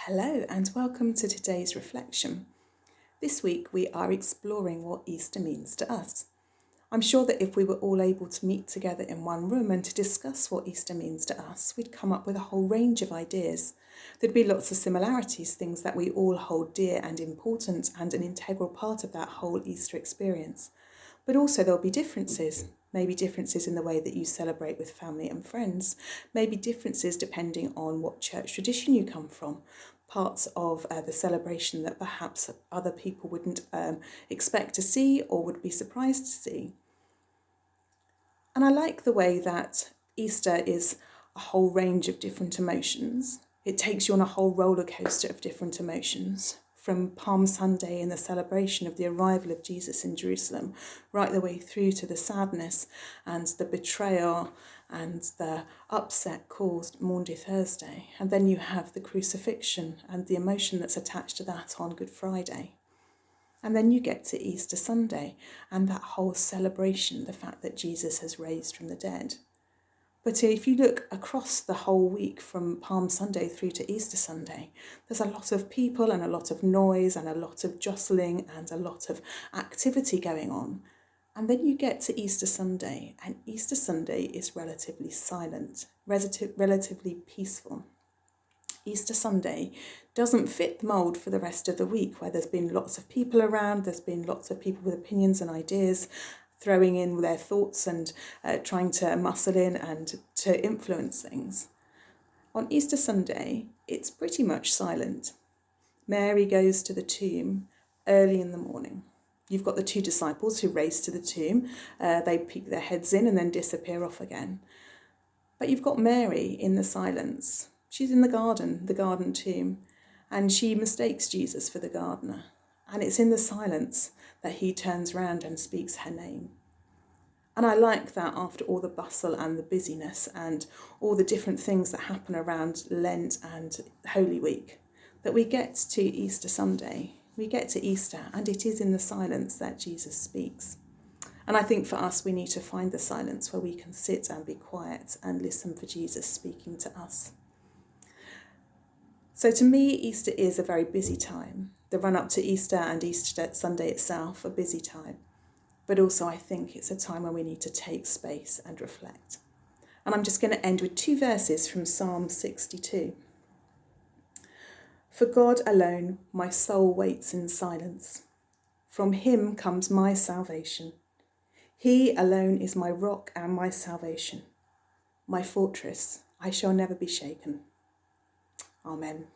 Hello and welcome to today's reflection. This week we are exploring what Easter means to us. I'm sure that if we were all able to meet together in one room and to discuss what Easter means to us, we'd come up with a whole range of ideas. There'd be lots of similarities, things that we all hold dear and important and an integral part of that whole Easter experience. But also there'll be differences, maybe differences in the way that you celebrate with family and friends, maybe differences depending on what church tradition you come from, parts of the celebration that perhaps other people wouldn't expect to see or would be surprised to see. And I like the way that Easter is a whole range of different emotions. It takes you on a whole roller coaster of different emotions, from Palm Sunday and the celebration of the arrival of Jesus in Jerusalem, right the way through to the sadness and the betrayal and the upset caused Maundy Thursday. And then you have the crucifixion and the emotion that's attached to that on Good Friday. And then you get to Easter Sunday and that whole celebration, the fact that Jesus has raised from the dead. But if you look across the whole week from Palm Sunday through to Easter Sunday, there's a lot of people and a lot of noise and a lot of jostling and a lot of activity going on. And then you get to Easter Sunday, and Easter Sunday is relatively silent, relatively peaceful. Easter Sunday doesn't fit the mould for the rest of the week, where there's been lots of people around, there's been lots of people with opinions and ideas, throwing in their thoughts and trying to muscle in and to influence things. On Easter Sunday, it's pretty much silent. Mary goes to the tomb early in the morning. You've got the two disciples who race to the tomb. They peek their heads in and then disappear off again. But you've got Mary in the silence. She's in the garden tomb, and she mistakes Jesus for the gardener. And it's in the silence that he turns round and speaks her name. And I like that after all the bustle and the busyness and all the different things that happen around Lent and Holy Week, that we get to Easter Sunday, we get to Easter, and it is in the silence that Jesus speaks. And I think for us, we need to find the silence where we can sit and be quiet and listen for Jesus speaking to us. So to me, Easter is a very busy time. The run up to Easter and Easter Sunday itself, a busy time. But also I think it's a time when we need to take space and reflect. And I'm just going to end with two verses from Psalm 62. For God alone my soul waits in silence. From him comes my salvation. He alone is my rock and my salvation. My fortress, I shall never be shaken. Amen.